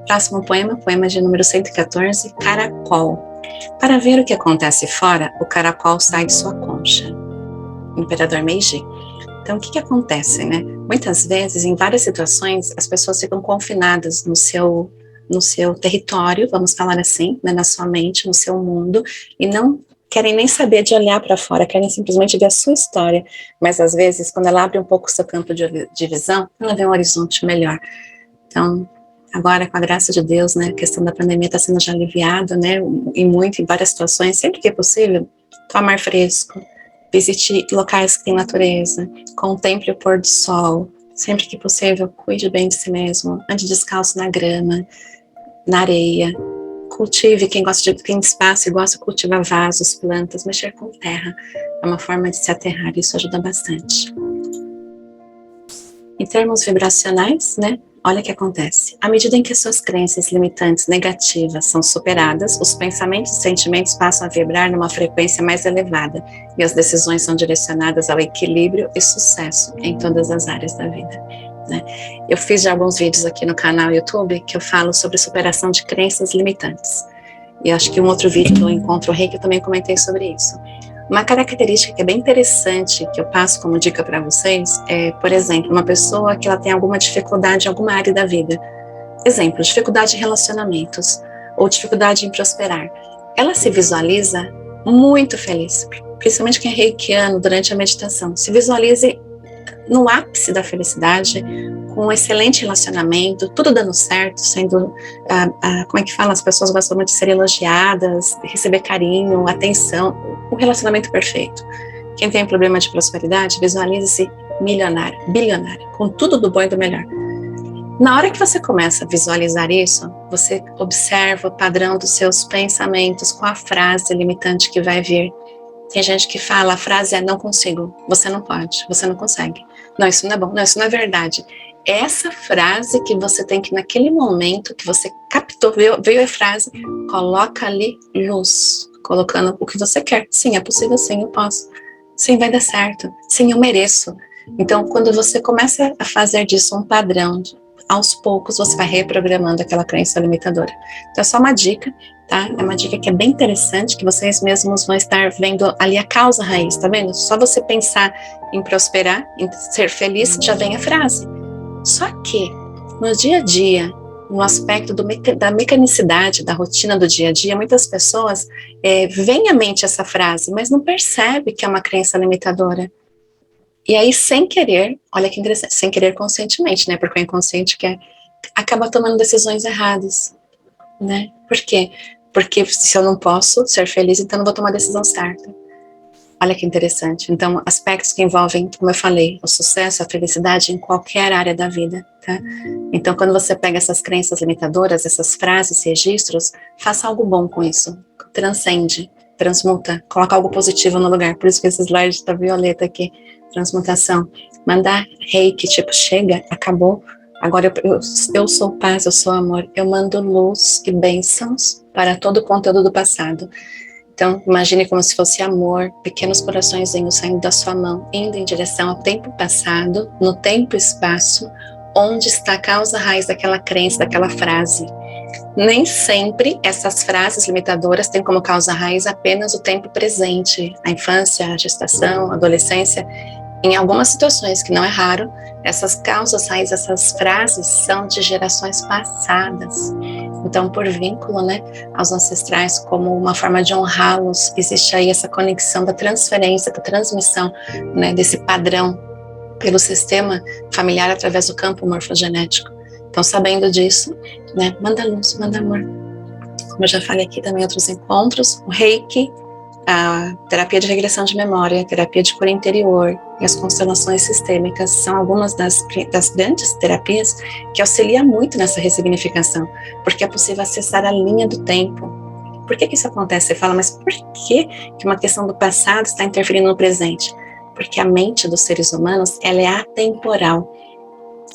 Próximo poema, poema de número 114, Caracol. Para ver o que acontece fora, o caracol sai de sua concha. Imperador Meiji. Então, o que acontece, né? Muitas vezes, em várias situações, as pessoas ficam confinadas no seu território, vamos falar assim, né, na sua mente, no seu mundo, e não querem nem saber de olhar para fora, querem simplesmente ver a sua história. Mas, às vezes, quando ela abre um pouco o seu campo de visão, ela vê um horizonte melhor. Então, agora, com a graça de Deus, né, a questão da pandemia está sendo já aliviada, né, em várias situações, sempre que é possível, tome ar fresco, visite locais que têm natureza, contemple o pôr do sol, sempre que possível, cuide bem de si mesmo, ande descalço na grama, na areia, cultive, quem tem espaço e gosta de cultivar vasos, plantas, mexer com terra, é uma forma de se aterrar, isso ajuda bastante. Em termos vibracionais, né, olha o que acontece. À medida em que suas crenças limitantes negativas são superadas, os pensamentos e sentimentos passam a vibrar numa frequência mais elevada e as decisões são direcionadas ao equilíbrio e sucesso em todas as áreas da vida, né? Eu fiz já alguns vídeos aqui no canal YouTube que eu falo sobre superação de crenças limitantes. E acho que um outro vídeo do Encontro Reiki eu também comentei sobre isso. Uma característica que é bem interessante, que eu passo como dica para vocês, é, por exemplo, uma pessoa que ela tem alguma dificuldade em alguma área da vida. Exemplo, dificuldade em relacionamentos, ou dificuldade em prosperar. Ela se visualiza muito feliz, principalmente quem é reikiano durante a meditação. Se visualize no ápice da felicidade, com um excelente relacionamento, tudo dando certo, sendo, como é que fala, as pessoas gostam muito de ser elogiadas, receber carinho, atenção, um relacionamento perfeito. Quem tem problema de prosperidade, visualize-se milionário, bilionário, com tudo do bom e do melhor. Na hora que você começa a visualizar isso, você observa o padrão dos seus pensamentos com a frase limitante que vai vir. Tem gente que fala, a frase é não consigo, você não pode, você não consegue. Não, isso não é bom, não, isso não é verdade. Essa frase que você tem que, naquele momento que você captou, veio a frase, coloca ali luz, colocando o que você quer. Sim, é possível, sim, eu posso. Sim, vai dar certo. Sim, eu mereço. Então, quando você começa a fazer disso um padrão, aos poucos você vai reprogramando aquela crença limitadora. Então, é só uma dica, tá? É uma dica que é bem interessante, que vocês mesmos vão estar vendo ali a causa raiz, tá vendo? Só você pensar em prosperar, em ser feliz, já vem a frase. Só que, no dia a dia, no aspecto da mecanicidade, da rotina do dia a dia, muitas pessoas veem à mente essa frase, mas não percebe que é uma crença limitadora. E aí, sem querer, olha que interessante, sem querer conscientemente, né? Porque o inconsciente acaba tomando decisões erradas, né? Por quê? Porque se eu não posso ser feliz, então não vou tomar a decisão certa. Olha que interessante. Então, aspectos que envolvem, como eu falei, o sucesso, a felicidade em qualquer área da vida, tá? Então, quando você pega essas crenças limitadoras, essas frases, registros, faça algo bom com isso. Transcende, transmuta, coloca algo positivo no lugar. Por isso que esse slide está violeta aqui. Transmutação. Mandar reiki, tipo, chega, acabou. Agora eu sou paz, eu sou amor. Eu mando luz e bênçãos para todo o conteúdo do passado. Então, imagine como se fosse amor, pequenos coraçõezinhos saindo da sua mão, indo em direção ao tempo passado, no tempo e espaço, onde está a causa raiz daquela crença, daquela frase. Nem sempre essas frases limitadoras têm como causa raiz apenas o tempo presente, a infância, a gestação, a adolescência. Em algumas situações, que não é raro, essas causas raiz, essas frases são de gerações passadas. Então, por vínculo, né, aos ancestrais, como uma forma de honrá-los, existe aí essa conexão da transferência, da transmissão, né, desse padrão pelo sistema familiar através do campo morfogenético. Então, sabendo disso, né, manda luz, manda amor. Como eu já falei aqui também em outros encontros, o Reiki, a terapia de regressão de memória, a terapia de cura interior e as constelações sistêmicas são algumas das grandes terapias que auxiliam muito nessa ressignificação, porque é possível acessar a linha do tempo. Por que isso acontece? Você fala, mas por que uma questão do passado está interferindo no presente? Porque a mente dos seres humanos, ela é atemporal.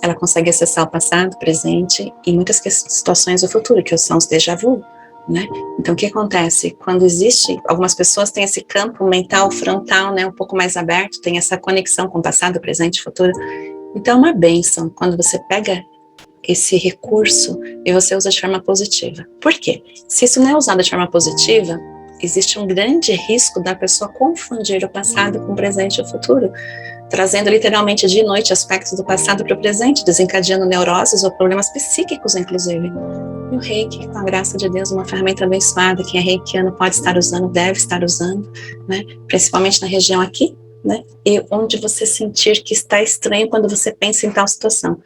Ela consegue acessar o passado, o presente e muitas situações do futuro, que são os déjà vu. Né? Então, o que acontece? Quando existe, algumas pessoas têm esse campo mental frontal, né, um pouco mais aberto, tem essa conexão com o passado, presente e futuro. Então, é uma bênção quando você pega esse recurso e você usa de forma positiva. Por quê? Se isso não é usado de forma positiva, existe um grande risco da pessoa confundir o passado com o presente e o futuro, trazendo literalmente de noite aspectos do passado para o presente, desencadeando neuroses ou problemas psíquicos, inclusive. E o reiki, com a graça de Deus, uma ferramenta abençoada, quem é reikiano pode estar usando, deve estar usando, né? Principalmente na região aqui, né? E onde você sentir que está estranho quando você pensa em tal situação.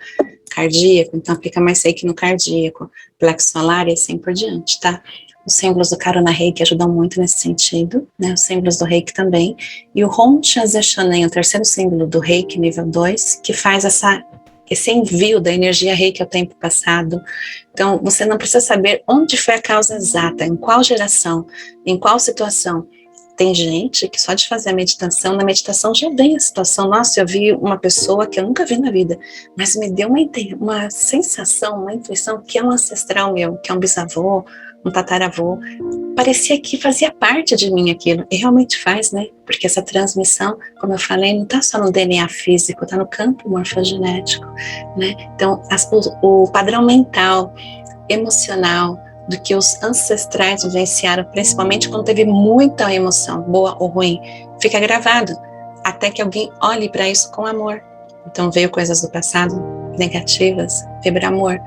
Cardíaco, então aplica mais reiki no cardíaco, plexo solar e assim por diante, tá? Os símbolos do Karuna Reiki ajudam muito nesse sentido, né? Os símbolos do Reiki também. E o Hon-Chan Shonen, o terceiro símbolo do Reiki, nível 2, que faz esse envio da energia Reiki ao tempo passado. Então, você não precisa saber onde foi a causa exata, em qual geração, em qual situação. Tem gente que só de fazer a meditação, na meditação já vem a situação. Nossa, eu vi uma pessoa que eu nunca vi na vida, mas me deu uma sensação, uma intuição que é um ancestral meu, que é um bisavô, um tataravô. Parecia que fazia parte de mim aquilo, e realmente faz, né? Porque essa transmissão, como eu falei, não está só no DNA físico, está no campo morfogenético, né? Então, o padrão mental, emocional, do que os ancestrais vivenciaram, principalmente quando teve muita emoção, boa ou ruim, fica gravado, até que alguém olhe para isso com amor. Então, veio coisas do passado negativas, vibra amor.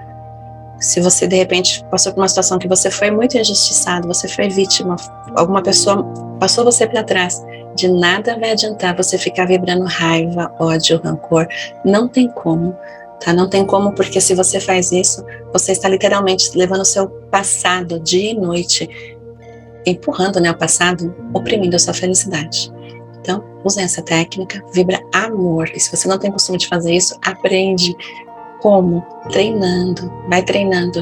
Se você, de repente, passou por uma situação que você foi muito injustiçado, você foi vítima, alguma pessoa passou você para trás, de nada vai adiantar você ficar vibrando raiva, ódio, rancor. Não tem como, tá? Não tem como, porque se você faz isso, você está literalmente levando o seu passado dia e noite, empurrando, né, o passado, oprimindo a sua felicidade. Então, use essa técnica, vibra amor. E se você não tem costume de fazer isso, aprende. Como? Treinando,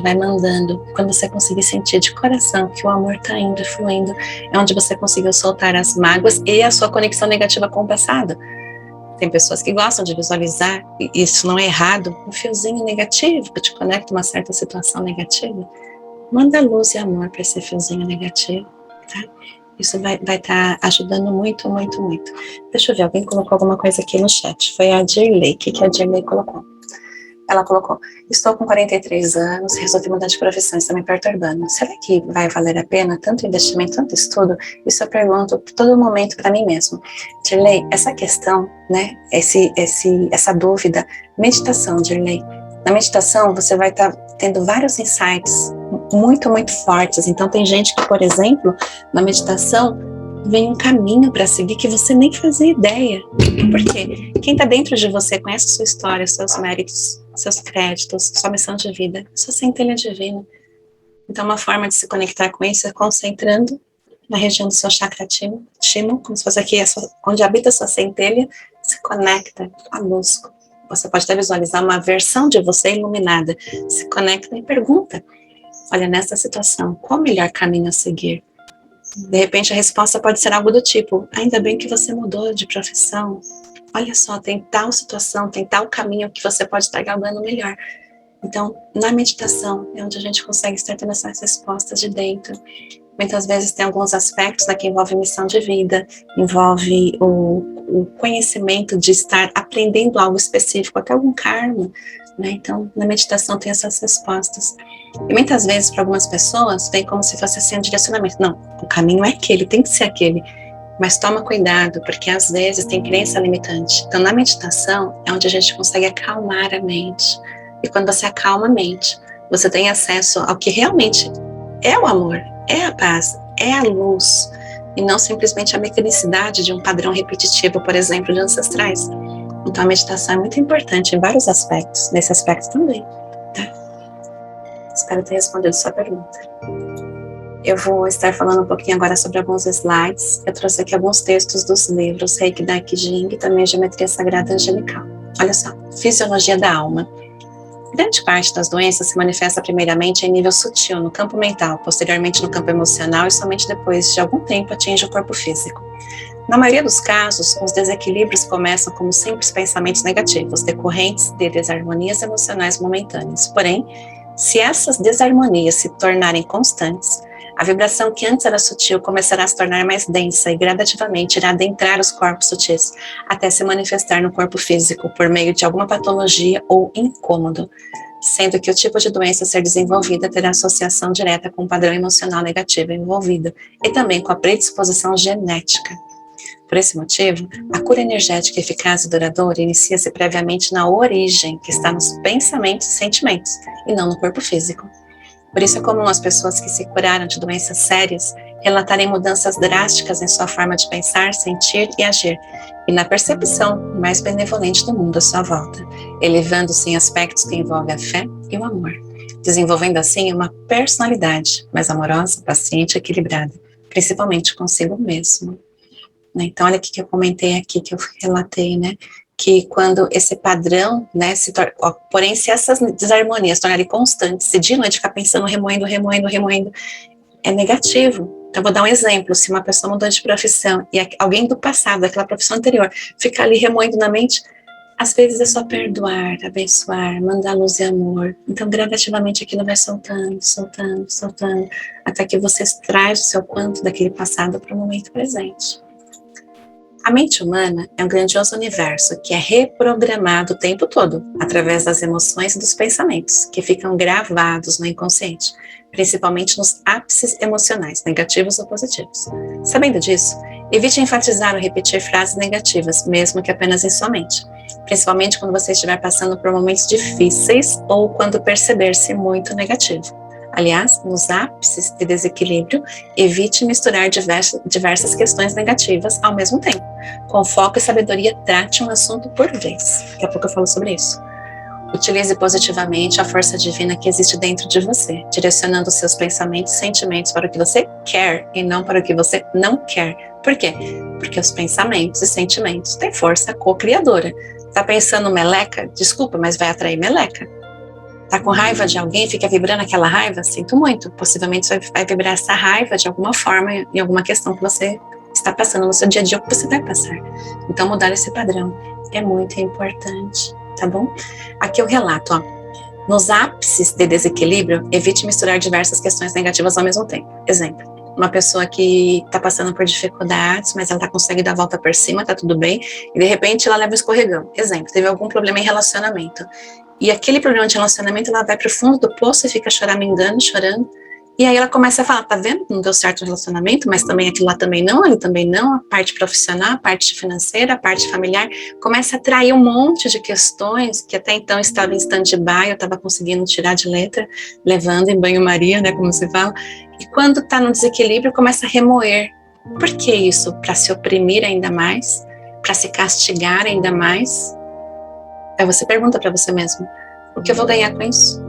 vai mandando. Quando você conseguir sentir de coração que o amor está indo e fluindo, é onde você conseguiu soltar as mágoas e a sua conexão negativa com o passado. Tem pessoas que gostam de visualizar, e isso não é errado, um fiozinho negativo que te conecta a uma certa situação negativa. Manda luz e amor para esse fiozinho negativo, tá? Isso vai estar ajudando muito, muito, muito. Deixa eu ver, alguém colocou alguma coisa aqui no chat. Foi a Dirley. O que a Dirley colocou? Ela colocou: estou com 43 anos, resolvi mudar de profissão, está me perturbando. Será que vai valer a pena tanto investimento, tanto estudo? Isso eu pergunto todo momento para mim mesmo. Dirley, essa questão, né, essa dúvida, meditação, Dirley. Na meditação você vai estar tendo vários insights muito, muito fortes. Então tem gente que, por exemplo, na meditação vem um caminho para seguir que você nem fazia ideia. Porque quem está dentro de você conhece a sua história, seus méritos, seus créditos, sua missão de vida, sua centelha divina. Então, uma forma de se conectar com isso é concentrando na região do seu chakra timo, como se fosse aqui, onde habita a sua centelha, se conecta com a luz. Você pode até visualizar uma versão de você iluminada. Se conecta e pergunta: olha, nessa situação, qual o melhor caminho a seguir? De repente a resposta pode ser algo do tipo: ainda bem que você mudou de profissão. Olha só, tem tal situação, tem tal caminho que você pode estar galgando melhor. Então, na meditação é onde a gente consegue estar tendo essas respostas de dentro. Muitas vezes tem alguns aspectos, né, que envolve missão de vida, envolve o conhecimento de estar aprendendo algo específico, até algum karma, né? Então, na meditação tem essas respostas. E muitas vezes, para algumas pessoas, vem como se fosse assim um direcionamento. Não, o caminho é aquele, tem que ser aquele. Mas toma cuidado, porque às vezes tem crença limitante. Então, na meditação, é onde a gente consegue acalmar a mente. E quando você acalma a mente, você tem acesso ao que realmente é o amor, é a paz, é a luz. E não simplesmente a mecanicidade de um padrão repetitivo, por exemplo, de ancestrais. Então, a meditação é muito importante em vários aspectos, nesse aspecto também, tá? Espero ter respondido sua pergunta. Eu vou estar falando um pouquinho agora sobre alguns slides. Eu trouxe aqui alguns textos dos livros Reiki Daiki Jing e também Geometria Sagrada Angelical. Olha só, Fisiologia da Alma. Grande parte das doenças se manifesta primeiramente em nível sutil, no campo mental, posteriormente no campo emocional e somente depois de algum tempo atinge o corpo físico. Na maioria dos casos, os desequilíbrios começam como simples pensamentos negativos, decorrentes de desarmonias emocionais momentâneas. Porém, se essas desarmonias se tornarem constantes, a vibração que antes era sutil começará a se tornar mais densa e gradativamente irá adentrar os corpos sutis, até se manifestar no corpo físico por meio de alguma patologia ou incômodo. sendo que o tipo de doença a ser desenvolvida terá associação direta com o padrão emocional negativo envolvido e também com a predisposição genética. Por esse motivo, a cura energética eficaz e duradoura inicia-se previamente na origem, que está nos pensamentos e sentimentos, e não no corpo físico. Por isso é comum as pessoas que se curaram de doenças sérias relatarem mudanças drásticas em sua forma de pensar, sentir e agir, e na percepção mais benevolente do mundo à sua volta, elevando-se em aspectos que envolvem a fé e o amor, desenvolvendo assim uma personalidade mais amorosa, paciente e equilibrada, principalmente consigo mesmo. Então, olha o que eu comentei aqui, que eu relatei, né? Que quando esse padrão, né, porém, se essas desarmonias tornarem constantes, se de noite ficar pensando, remoendo, é negativo. Então, vou dar um exemplo, se uma pessoa mudou de profissão e alguém do passado, daquela profissão anterior, fica ali remoendo na mente, às vezes é só perdoar, abençoar, mandar luz e amor. Então, gradativamente aquilo vai soltando, até que você traz o seu quanto daquele passado para o momento presente. A mente humana é um grandioso universo que é reprogramado o tempo todo, através das emoções e dos pensamentos, que ficam gravados no inconsciente, principalmente nos ápices emocionais, negativos ou positivos. Sabendo disso, evite enfatizar ou repetir frases negativas, mesmo que apenas em sua mente, principalmente quando você estiver passando por momentos difíceis ou quando perceber-se muito negativo. Aliás, nos ápices de desequilíbrio, evite misturar diversas questões negativas ao mesmo tempo. Com foco e sabedoria, trate um assunto por vez. Daqui a pouco eu falo sobre isso. Utilize positivamente a força divina que existe dentro de você, direcionando seus pensamentos e sentimentos para o que você quer e não para o que você não quer. Por quê? Porque os pensamentos e sentimentos têm força co-criadora. Tá pensando meleca? Desculpa, mas vai atrair meleca. Tá com raiva de alguém, fica vibrando aquela raiva? Sinto muito, possivelmente você vai vibrar essa raiva de alguma forma em alguma questão que você está passando no seu dia a dia, ou que você vai passar. Então, mudar esse padrão é muito importante, tá bom? Aqui eu relato, ó. Nos ápices de desequilíbrio, evite misturar diversas questões negativas ao mesmo tempo. Exemplo, uma pessoa que está passando por dificuldades, mas ela consegue dar a volta por cima, tá tudo bem, e de repente ela leva um escorregão. Exemplo, teve algum problema em relacionamento. E aquele problema de relacionamento, ela vai pro fundo do poço e fica choramingando, chorando. E aí ela começa a falar, tá vendo? Não deu certo o relacionamento, mas também aquilo lá também não, ele também não, a parte profissional, a parte financeira, a parte familiar. Começa a atrair um monte de questões que até então estava em stand-by, eu estava conseguindo tirar de letra, levando em banho-maria, né, como se fala. E quando está no desequilíbrio, começa a remoer. Por que isso? Para se oprimir ainda mais? Para se castigar ainda mais? Aí você pergunta para você mesmo, o que eu vou ganhar com isso?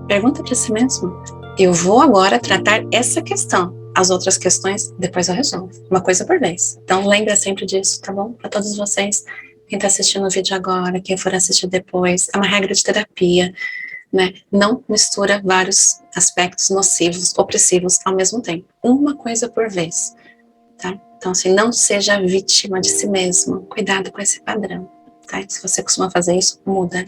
Pergunta para si mesmo. Eu vou agora tratar essa questão. As outras questões, depois eu resolvo. Uma coisa por vez. Então, lembra sempre disso, tá bom? Para todos vocês, quem está assistindo o vídeo agora, quem for assistir depois, é uma regra de terapia, né? Não mistura vários aspectos nocivos, opressivos ao mesmo tempo. Uma coisa por vez, tá? Então, assim, não seja vítima de si mesmo. Cuidado com esse padrão. Tá? Se você costuma fazer isso, muda.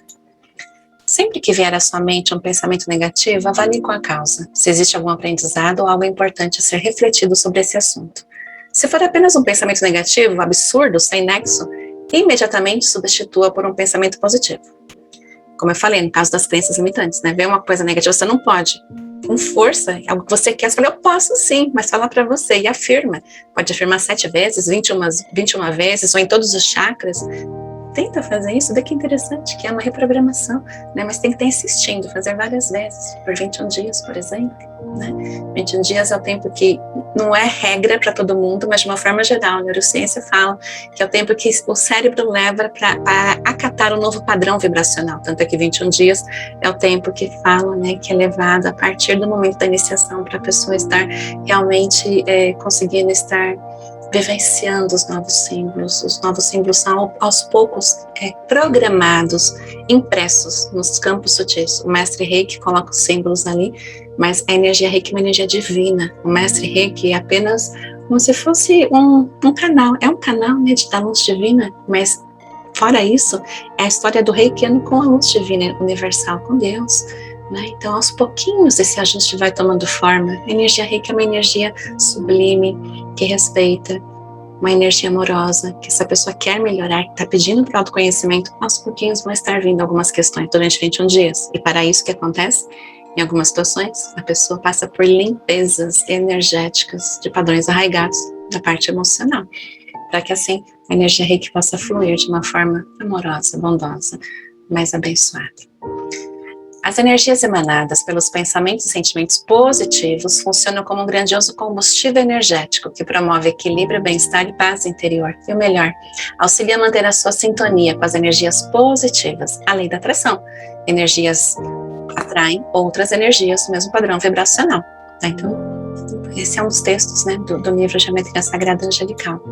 Sempre que vier à sua mente um pensamento negativo, avalie com a causa, se existe algum aprendizado ou algo importante a ser refletido sobre esse assunto. Se for apenas um pensamento negativo, absurdo, sem nexo, imediatamente substitua por um pensamento positivo. Como eu falei, no caso das crenças limitantes, né? Ver uma coisa negativa, você não pode. Com força, algo que você quer, você fala, eu posso sim, mas fala para você e afirma. Pode afirmar 7 vezes, 21 vezes, ou em todos os chakras. Tenta fazer isso, vê que interessante, que é uma reprogramação, né? Mas tem que estar insistindo, fazer várias vezes, por 21 dias, por exemplo, né? 21 dias é o tempo que não é regra para todo mundo, mas de uma forma geral, a neurociência fala que é o tempo que o cérebro leva para acatar o novo padrão vibracional, tanto é que 21 dias é o tempo que fala, né, que é levado a partir do momento da iniciação para a pessoa estar realmente conseguindo estar vivenciando os novos símbolos. Os novos símbolos são, aos poucos, programados, impressos nos campos sutis. O mestre Reiki coloca os símbolos ali, mas a energia Reiki é uma energia divina. O mestre Reiki é apenas como se fosse um canal. É um canal, né, da luz divina, mas fora isso, é a história do reikiano com a luz divina universal, com Deus. Né? Então, aos pouquinhos, esse ajuste vai tomando forma. A energia Reiki é uma energia sublime, que respeita, uma energia amorosa, que essa pessoa quer melhorar, que está pedindo para o autoconhecimento, aos pouquinhos vão estar vindo algumas questões durante 21 dias. E para isso, o que acontece? Em algumas situações, a pessoa passa por limpezas energéticas de padrões arraigados da parte emocional, para que assim a energia Reiki possa fluir de uma forma amorosa, bondosa, mais abençoada. As energias emanadas pelos pensamentos e sentimentos positivos funcionam como um grandioso combustível energético que promove equilíbrio, bem-estar e paz interior. E o melhor, auxilia a manter a sua sintonia com as energias positivas, a lei da atração. Energias atraem outras energias do mesmo padrão vibracional. Tá? Então, esse é um dos textos, né, do livro Geometria Sagrada Angelical.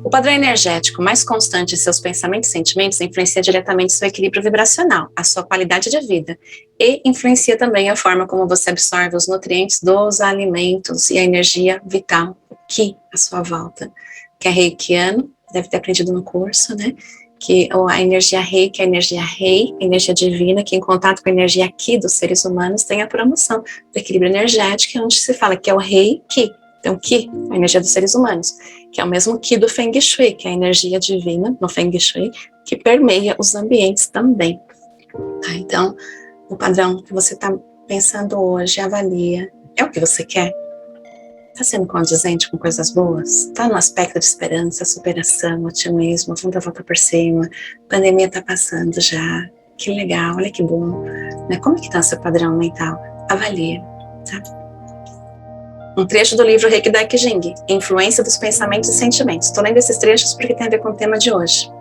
O padrão energético mais constante em seus pensamentos e sentimentos influencia diretamente seu equilíbrio vibracional, a sua qualidade de vida, e influencia também a forma como você absorve os nutrientes dos alimentos e a energia vital, o Ki, à sua volta. Que é reikiano, deve ter aprendido no curso, né? Que a energia Reiki, a energia Rei, a energia divina, que em contato com a energia Ki dos seres humanos tem a promoção do equilíbrio energético, onde se fala que é o Reiki. Então, Ki, a energia dos seres humanos, que é o mesmo Ki do Feng Shui, que é a energia divina no Feng Shui, que permeia os ambientes também. Tá? Então, o padrão que você está pensando hoje, avalia, é o que você quer? Está sendo condizente com coisas boas? Está no aspecto de esperança, superação, otimismo, vamos dar a volta por cima, a pandemia está passando já, que legal, olha que bom. Né? Como que está o seu padrão mental? Avalia, tá? Um trecho do livro Reiki Daiki Jing, Influência dos Pensamentos e Sentimentos. Estou lendo esses trechos porque tem a ver com o tema de hoje.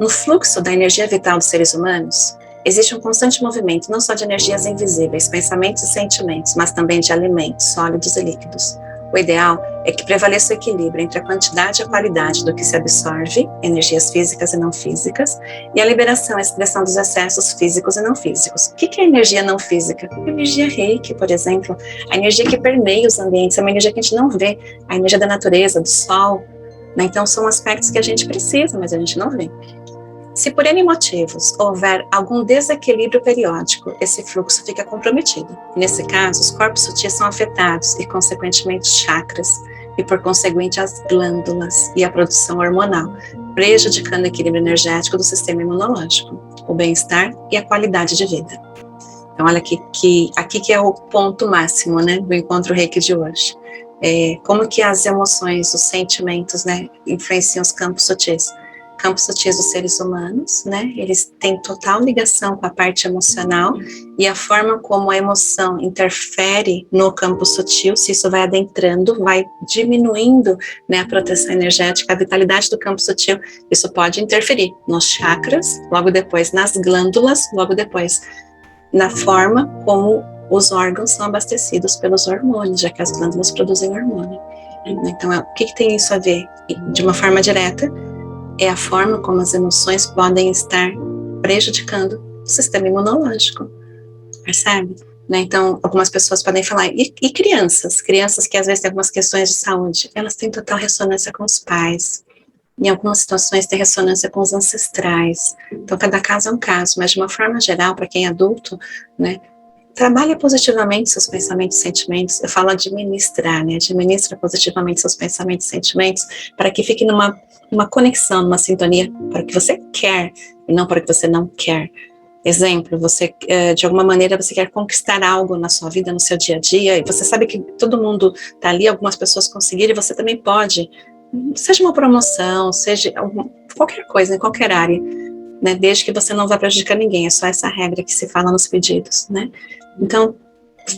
No fluxo da energia vital dos seres humanos, existe um constante movimento não só de energias invisíveis, pensamentos e sentimentos, mas também de alimentos, sólidos e líquidos. O ideal é que prevaleça o equilíbrio entre a quantidade e a qualidade do que se absorve, energias físicas e não físicas, e a liberação e a excreção dos excessos físicos e não físicos. O que é energia não física? A energia Reiki, por exemplo, a energia que permeia os ambientes, é uma energia que a gente não vê, a energia da natureza, do sol, né? Então são aspectos que a gente precisa, mas a gente não vê. Se por N motivos houver algum desequilíbrio periódico, esse fluxo fica comprometido. Nesse caso, os corpos sutis são afetados e, consequentemente, os chakras e, por conseguinte, as glândulas e a produção hormonal, prejudicando o equilíbrio energético do sistema imunológico, o bem-estar e a qualidade de vida. Então, olha aqui que é o ponto máximo, né, do encontro Reiki de hoje. Como que as emoções, os sentimentos, né, influenciam os campos sutis. Campos sutis dos seres humanos, né? Eles têm total ligação com a parte emocional e a forma como a emoção interfere no campo sutil, se isso vai adentrando, vai diminuindo, né, a proteção energética, a vitalidade do campo sutil, isso pode interferir nos chakras, logo depois nas glândulas, logo depois na forma como os órgãos são abastecidos pelos hormônios, já que as glândulas produzem hormônio. Então, o que tem isso a ver? De uma forma direta, é a forma como as emoções podem estar prejudicando o sistema imunológico, percebe? Né? Então, algumas pessoas podem falar, e crianças que às vezes têm algumas questões de saúde, elas têm total ressonância com os pais, em algumas situações têm ressonância com os ancestrais, então cada caso é um caso, mas de uma forma geral, para quem é adulto, né, trabalha positivamente seus pensamentos e sentimentos, eu falo administrar, né, administra positivamente seus pensamentos e sentimentos, para que fique numa conexão, numa sintonia para o que você quer e não para o que você não quer. Exemplo, você, de alguma maneira, você quer conquistar algo na sua vida, no seu dia a dia, e você sabe que todo mundo está ali, algumas pessoas conseguiram, e você também pode, seja uma promoção, seja qualquer coisa, em qualquer área, né, desde que você não vá prejudicar ninguém, é só essa regra que se fala nos pedidos, né? Então,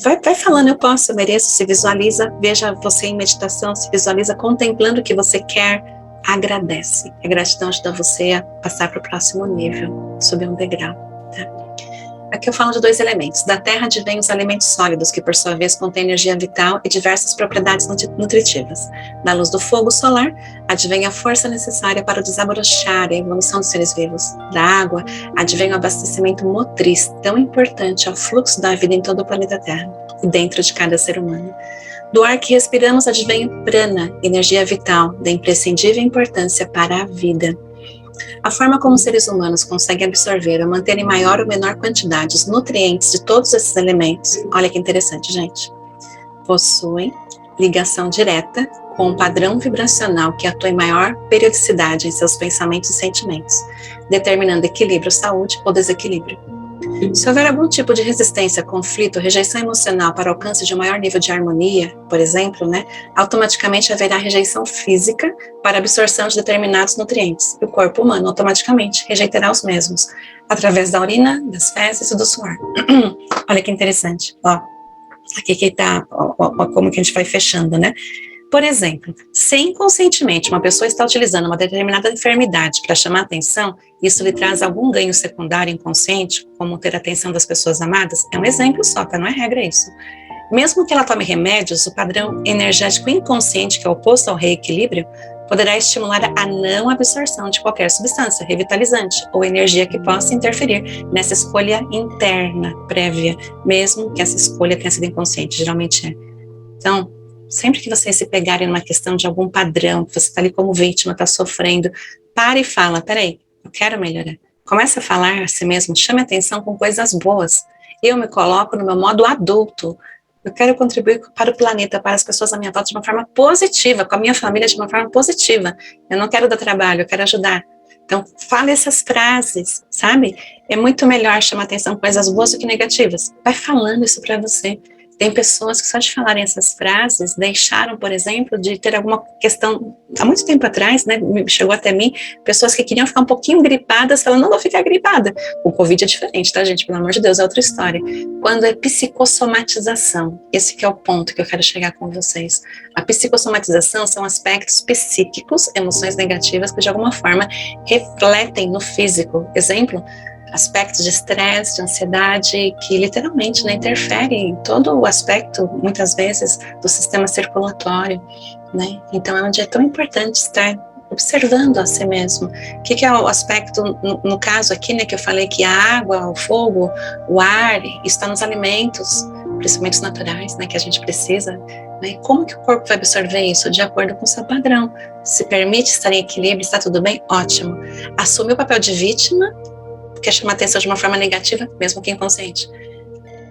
vai falando, eu posso, eu mereço, se visualiza, veja você em meditação, se visualiza contemplando o que você quer, agradece. A gratidão ajuda você a passar para o próximo nível, subir um degrau. Tá? Aqui eu falo de 2 elementos. Da terra advêm os alimentos sólidos, que por sua vez contêm energia vital e diversas propriedades nutritivas. Da luz do fogo solar, advém a força necessária para o desabrochar e a evolução dos seres vivos. Da água, advém o abastecimento motriz, tão importante ao fluxo da vida em todo o planeta Terra, e dentro de cada ser humano. Do ar que respiramos advém o prana, energia vital, da imprescindível importância para a vida. A forma como os seres humanos conseguem absorver ou manter em maior ou menor quantidade os nutrientes de todos esses elementos, olha que interessante, gente, possuem ligação direta com um padrão vibracional que atua em maior periodicidade em seus pensamentos e sentimentos, determinando equilíbrio, saúde ou desequilíbrio. Se houver algum tipo de resistência, conflito, rejeição emocional para alcance de um maior nível de harmonia, por exemplo, automaticamente haverá rejeição física para absorção de determinados nutrientes, e o corpo humano automaticamente rejeitará os mesmos, através da urina, das fezes e do suor. Olha que interessante, aqui que tá, como que a gente vai fechando, Por exemplo, se inconscientemente uma pessoa está utilizando uma determinada enfermidade para chamar atenção, isso lhe traz algum ganho secundário inconsciente, como ter a atenção das pessoas amadas, é um exemplo só, tá? Não é regra isso. Mesmo que ela tome remédios, o padrão energético inconsciente, que é oposto ao reequilíbrio, poderá estimular a não absorção de qualquer substância revitalizante ou energia que possa interferir nessa escolha interna prévia, mesmo que essa escolha tenha sido inconsciente, geralmente é. Então, sempre que vocês se pegarem numa questão de algum padrão, que você está ali como vítima, está sofrendo, para e fala, peraí, eu quero melhorar. Começa a falar a si mesmo, chame atenção com coisas boas. Eu me coloco no meu modo adulto. Eu quero contribuir para o planeta, para as pessoas à minha volta de uma forma positiva, com a minha família de uma forma positiva. Eu não quero dar trabalho, eu quero ajudar. Então, fale essas frases, sabe? É muito melhor chamar atenção com coisas boas do que negativas. Vai falando isso para você. Tem pessoas que só de falarem essas frases deixaram, por exemplo, de ter alguma questão, há muito tempo atrás, chegou até mim, pessoas que queriam ficar um pouquinho gripadas, falando, não vou ficar gripada. O Covid é diferente, tá, gente? Pelo amor de Deus, é outra história. Quando é psicossomatização, esse que é o ponto que eu quero chegar com vocês. A psicossomatização são aspectos psíquicos, emoções negativas que de alguma forma refletem no físico. Exemplo, aspectos de estresse, de ansiedade, que literalmente interferem em todo o aspecto, muitas vezes, do sistema circulatório, Então, é onde é tão importante estar observando a si mesmo. O que é o aspecto, no caso aqui, que eu falei que a água, o fogo, o ar, está nos alimentos, principalmente os naturais, que a gente precisa, Como que o corpo vai absorver isso? De acordo com o seu padrão. Se permite estar em equilíbrio, está tudo bem? Ótimo. Assume o papel de vítima, quer chamar atenção de uma forma negativa, mesmo que inconsciente.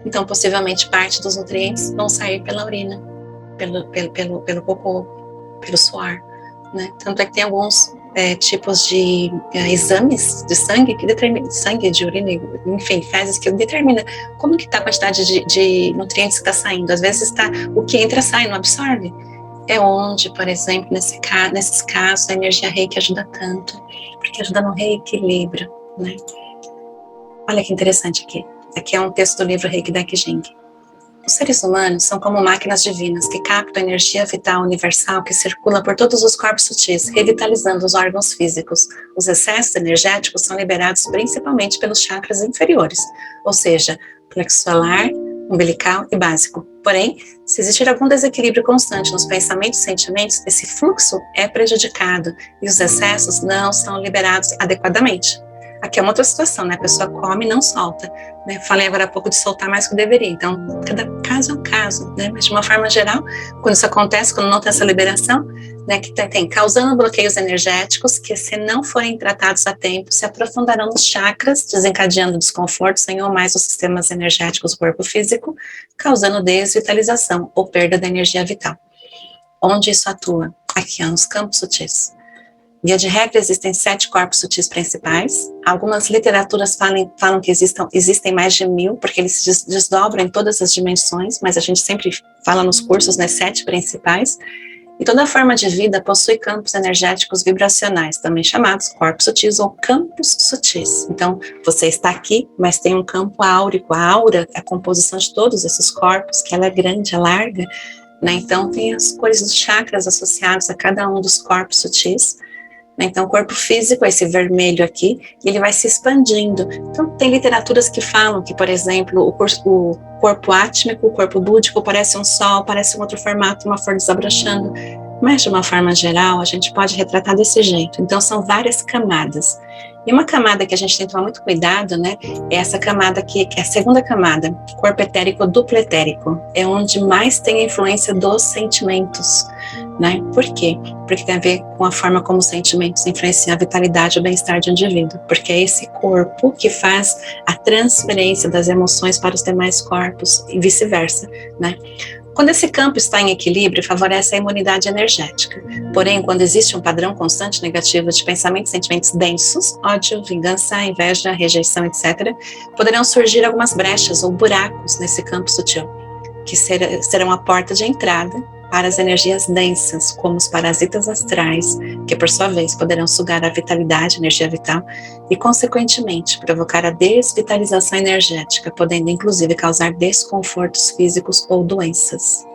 Então, possivelmente, parte dos nutrientes vão sair pela urina, pelo cocô, pelo suor, Tanto é que tem alguns tipos de exames de sangue, que determina, sangue, de urina, enfim, fezes, que determina como que está a quantidade de nutrientes que está saindo. Às vezes o que entra sai, não absorve. É onde, por exemplo, nesses casos, a energia reiki ajuda tanto, porque ajuda no reequilíbrio, Olha que interessante aqui. Aqui é um texto do livro Reiki Dai Jing. Os seres humanos são como máquinas divinas que captam a energia vital universal que circula por todos os corpos sutis, revitalizando os órgãos físicos. Os excessos energéticos são liberados principalmente pelos chakras inferiores, ou seja, plexo solar, umbilical e básico. Porém, se existir algum desequilíbrio constante nos pensamentos e sentimentos, esse fluxo é prejudicado e os excessos não são liberados adequadamente. Aqui é uma outra situação, A pessoa come e não solta, Falei agora há pouco de soltar mais do que deveria, então, cada caso é um caso, Mas de uma forma geral, quando isso acontece, quando não tem essa liberação, que tem causando bloqueios energéticos que, se não forem tratados a tempo, se aprofundarão nos chakras, desencadeando desconfortos em ou mais os sistemas energéticos do corpo físico, causando desvitalização ou perda da energia vital. Onde isso atua? Aqui, nos campos sutis. Via de regra, existem 7 corpos sutis principais. Algumas literaturas falam que existem mais de 1000, porque eles se desdobram em todas as dimensões, mas a gente sempre fala nos cursos, 7 principais. E toda forma de vida possui campos energéticos vibracionais, também chamados corpos sutis ou campos sutis. Então, você está aqui, mas tem um campo áurico. A aura é a composição de todos esses corpos, que ela é grande, é larga, Então, tem as cores dos chakras associados a cada um dos corpos sutis. Então, o corpo físico é esse vermelho aqui, e ele vai se expandindo. Então, tem literaturas que falam que, por exemplo, o corpo átmico, o corpo búdico, parece um sol, parece um outro formato, uma flor desabrochando. Mas, de uma forma geral, a gente pode retratar desse jeito. Então, são várias camadas. E uma camada que a gente tem que tomar muito cuidado, é essa camada aqui, que é a segunda camada, corpo etérico duplo etérico. É onde mais tem a influência dos sentimentos, Por quê? Porque tem a ver com a forma como os sentimentos influenciam a vitalidade e o bem-estar de um indivíduo. Porque é esse corpo que faz a transferência das emoções para os demais corpos e vice-versa, Quando esse campo está em equilíbrio, favorece a imunidade energética. Porém, quando existe um padrão constante negativo de pensamentos e sentimentos densos, ódio, vingança, inveja, rejeição, etc., poderão surgir algumas brechas ou buracos nesse campo sutil, que serão a porta de entrada para as energias densas, como os parasitas astrais, que por sua vez poderão sugar a vitalidade, energia vital, e consequentemente provocar a desvitalização energética, podendo inclusive causar desconfortos físicos ou doenças.